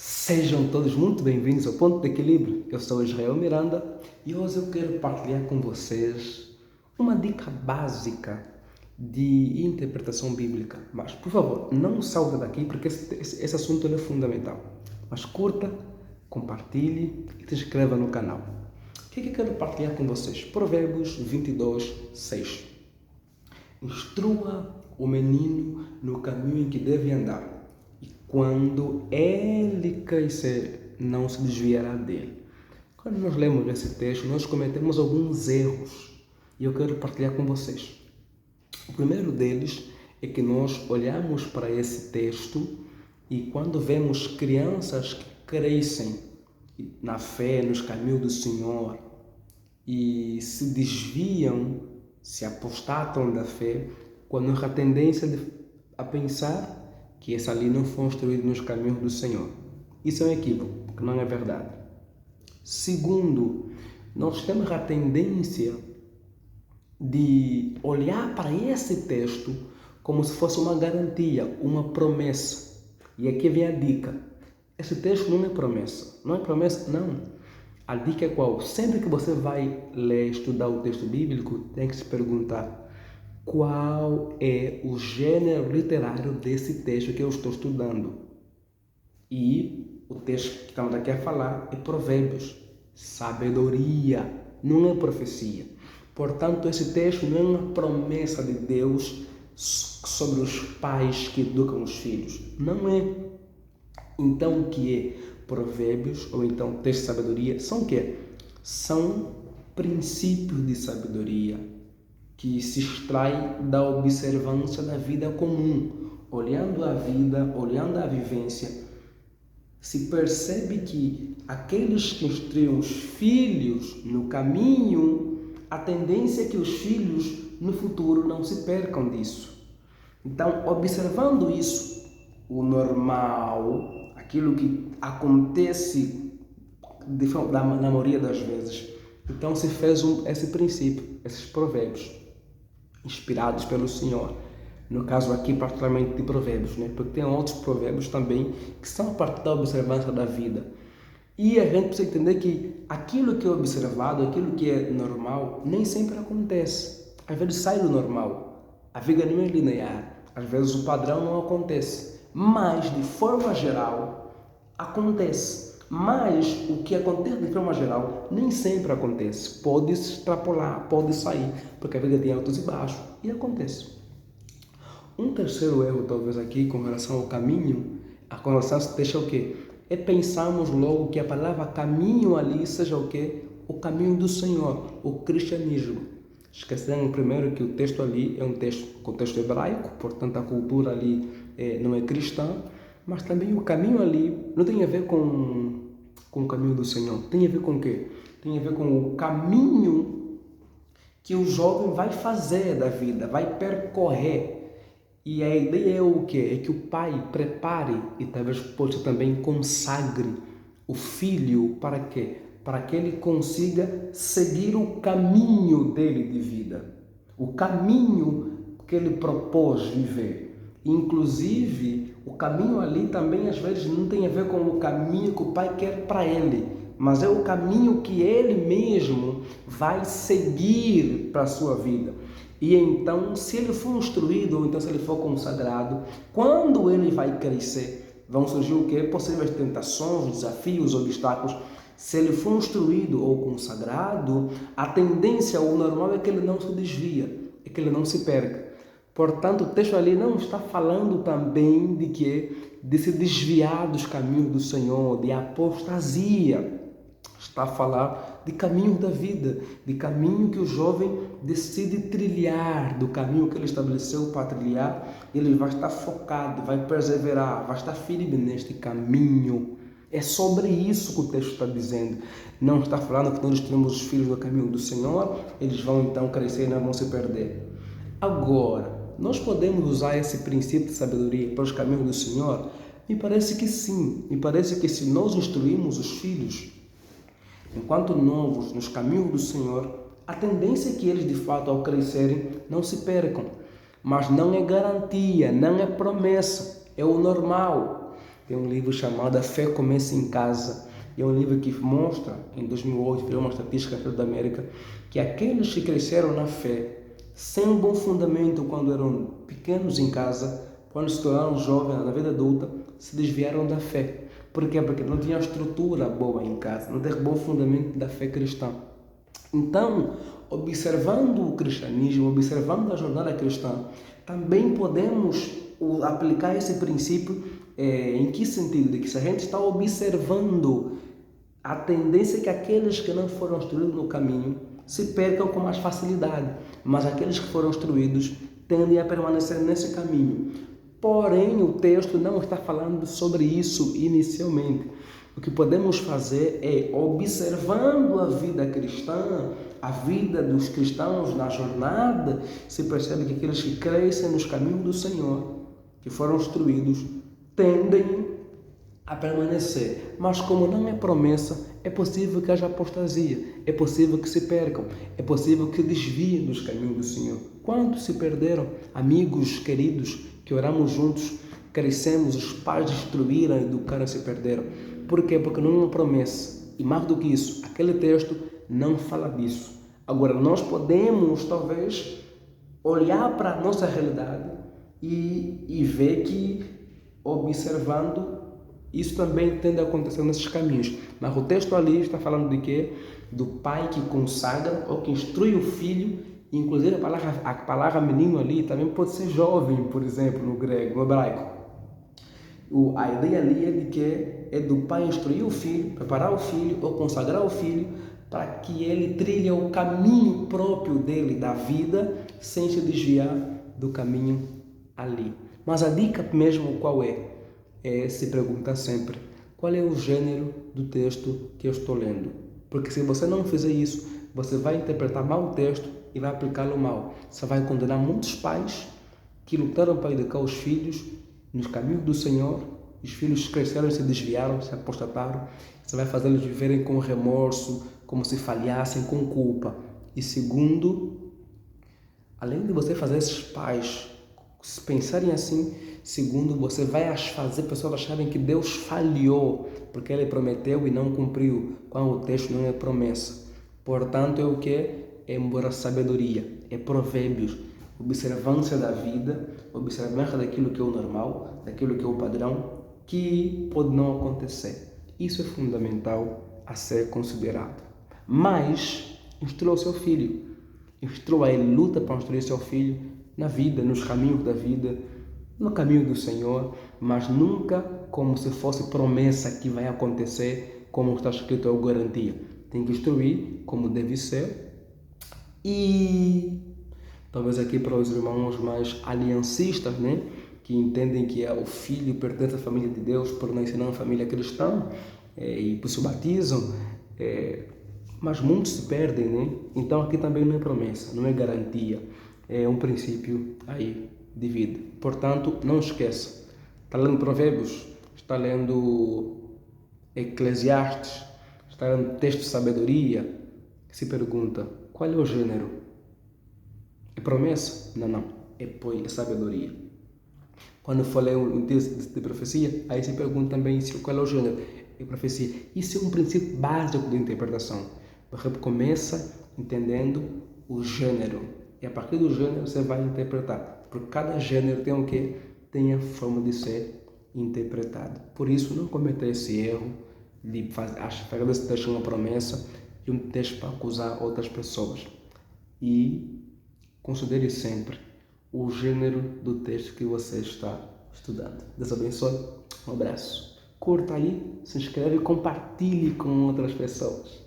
Sejam todos muito bem-vindos ao Ponto de Equilíbrio. Eu sou Israel Miranda e hoje eu quero partilhar com vocês uma dica básica de interpretação bíblica. Mas, por favor, não saia daqui porque esse assunto é fundamental. Mas curta, compartilhe e se inscreva no canal. O que eu quero partilhar com vocês? Provérbios 22, 6. Instrua o menino no caminho em que deve andar. E quando ele crescer, não se desviará dele. Quando nós lemos esse texto, nós cometemos alguns erros. E eu quero partilhar com vocês. O primeiro deles é que nós olhamos para esse texto e quando vemos crianças que crescem na fé, nos caminhos do Senhor e se desviam, se apostatam da fé, quando nós a tendência a pensar que esse ali não foi instruído nos caminhos do Senhor. Isso é um equívoco, porque não é verdade. Segundo, nós temos a tendência de olhar para esse texto como se fosse uma garantia, uma promessa. E aqui vem a dica. Esse texto não é promessa. Não é promessa, não. A dica é qual? Sempre que você vai ler, estudar o texto bíblico, tem que se perguntar: qual é o gênero literário desse texto que eu estou estudando? E o texto que estamos aqui a falar é Provérbios, sabedoria, não é profecia. Portanto, esse texto não é uma promessa de Deus sobre os pais que educam os filhos. Não é. Então, o que é Provérbios, ou então texto de sabedoria, são o quê? São princípios de sabedoria que se extrai da observância da vida comum. Olhando a vida, olhando a vivência, se percebe que aqueles que instruem os filhos no caminho, a tendência é que os filhos no futuro não se percam disso. Então, observando isso, o normal, aquilo que acontece na maioria das vezes, então se fez esse princípio, esses provérbios, inspirados pelo Senhor. No caso aqui, particularmente de provérbios, né? Porque tem outros provérbios também que são a partir da observância da vida. E a gente precisa entender que aquilo que é observado, aquilo que é normal, nem sempre acontece. Às vezes sai do normal. A vida não é linear. Às vezes o padrão não acontece. Mas, de forma geral, acontece. Mas o que acontece de forma geral nem sempre acontece. Pode se extrapolar, pode sair, porque a vida tem altos e baixos. E acontece. Um terceiro erro, talvez, aqui, com relação ao caminho, a relação se deixa o quê? É pensarmos logo que a palavra caminho ali seja o quê? O caminho do Senhor, o cristianismo. Esquecendo primeiro que o texto ali é um contexto hebraico, portanto a cultura ali não é cristã, mas também o caminho ali não tem a ver com o caminho do Senhor. Tem a ver com o quê? Tem a ver com o caminho que o jovem vai fazer da vida, vai percorrer. E a ideia é o quê? É que o pai prepare e talvez possa também consagre o filho para quê? Para que ele consiga seguir o caminho dele de vida. O caminho que ele propôs viver. Inclusive, o caminho ali também às vezes não tem a ver com o caminho que o pai quer para ele, mas é o caminho que ele mesmo vai seguir para a sua vida. E então, se ele for instruído, ou então se ele for consagrado, quando ele vai crescer, vão surgir o quê? Possíveis tentações, desafios, obstáculos. Se ele for instruído ou consagrado, a tendência, o normal é que ele não se desvia, é que ele não se perca. Portanto, o texto ali não está falando também de que de se desviar dos caminhos do Senhor, de apostasia. Está a falar de caminho da vida, de caminho que o jovem decide trilhar, do caminho que ele estabeleceu para trilhar. Ele vai estar focado, vai perseverar, vai estar firme neste caminho. É sobre isso que o texto está dizendo. Não está falando que nós temos os filhos do caminho do Senhor, eles vão então crescer e não vão se perder. Agora, nós podemos usar esse princípio de sabedoria para os caminhos do Senhor? Me parece que sim. Me parece que se nós instruímos os filhos, enquanto novos, nos caminhos do Senhor, a tendência é que eles, de fato, ao crescerem, não se percam. Mas não é garantia, não é promessa, é o normal. tem um livro chamado A Fé Começa em Casa. É um livro que mostra, em 2008, foi uma estatística da América, que aqueles que cresceram na fé, sem um bom fundamento quando eram pequenos em casa, quando se tornaram jovens na vida adulta, se desviaram da fé. Por quê? Porque não tinha estrutura boa em casa, não tinha bom fundamento da fé cristã. Então, observando o cristianismo, observando a jornada cristã, também podemos aplicar esse princípio em que sentido? De que se a gente está observando a tendência é que aqueles que não foram instruídos no caminho se percam com mais facilidade, mas aqueles que foram instruídos tendem a permanecer nesse caminho. Porém, o texto não está falando sobre isso inicialmente. O que podemos fazer é, observando a vida cristã, a vida dos cristãos na jornada, se percebe que aqueles que crescem nos caminhos do Senhor, que foram instruídos, tendem a permanecer. Mas como não é promessa, é possível que haja apostasia, é possível que se percam, é possível que desviem dos caminhos do Senhor. Quantos se perderam? Amigos queridos que oramos juntos, crescemos, os pais destruíram, educaram e se perderam. Por quê? Porque não é uma promessa. E mais do que isso, aquele texto não fala disso. Agora, nós podemos, talvez, olhar para a nossa realidade e ver que, observando, isso também tende a acontecer nesses caminhos. Mas o texto ali está falando de quê? Do pai que consagra ou que instrui o filho. Inclusive a palavra menino ali também pode ser jovem, por exemplo, no grego, no hebraico. A ideia ali é de que é do pai instruir o filho, preparar o filho ou consagrar o filho para que ele trilhe o caminho próprio dele, da vida, sem se desviar do caminho ali. Mas a dica mesmo qual é? É se perguntar sempre qual é o gênero do texto que eu estou lendo. Porque se você não fizer isso, você vai interpretar mal o texto e vai aplicá-lo mal. Você vai condenar muitos pais que lutaram para educar os filhos nos caminhos do Senhor. Os filhos cresceram, se desviaram, se apostataram. Você vai fazê-los viverem com remorso, como se falhassem, com culpa. E segundo, além de você fazer esses pais pensarem assim, segundo, você vai fazer pessoas acharem que Deus falhou, porque Ele prometeu e não cumpriu, quando o texto não é promessa. Portanto, é o que? É sabedoria, é provérbios, observância da vida, observância daquilo que é o normal, daquilo que é o padrão, que pode não acontecer. Isso é fundamental a ser considerado. Mas, instrua o seu filho, instrua ele, luta para instruir seu filho na vida, nos caminhos da vida, no caminho do Senhor, mas nunca como se fosse promessa que vai acontecer, como está escrito, é garantia. Tem que instruir como deve ser. E talvez aqui para os irmãos mais aliancistas, né, que entendem que o filho pertence à família de Deus por nascer na família cristã e por se batizam, mas muitos se perdem, né? Então aqui também não é promessa, não é garantia, é um princípio aí de vida. Portanto, não esqueça, está lendo Provérbios, está lendo Eclesiastes, está lendo texto de sabedoria, se pergunta, qual é o gênero? É promessa? Não, é sabedoria. Quando for ler um texto de profecia, aí se pergunta também qual é o gênero? É profecia. Isso é um princípio básico de interpretação. Você começa entendendo o gênero. E a partir do gênero você vai interpretar. Porque cada gênero tem o quê? Tem a forma de ser interpretado. Por isso, não cometa esse erro de pegar esse texto uma promessa e um texto para acusar outras pessoas. E considere sempre o gênero do texto que você está estudando. Deus abençoe. Um abraço. Curta aí, se inscreve e compartilhe com outras pessoas.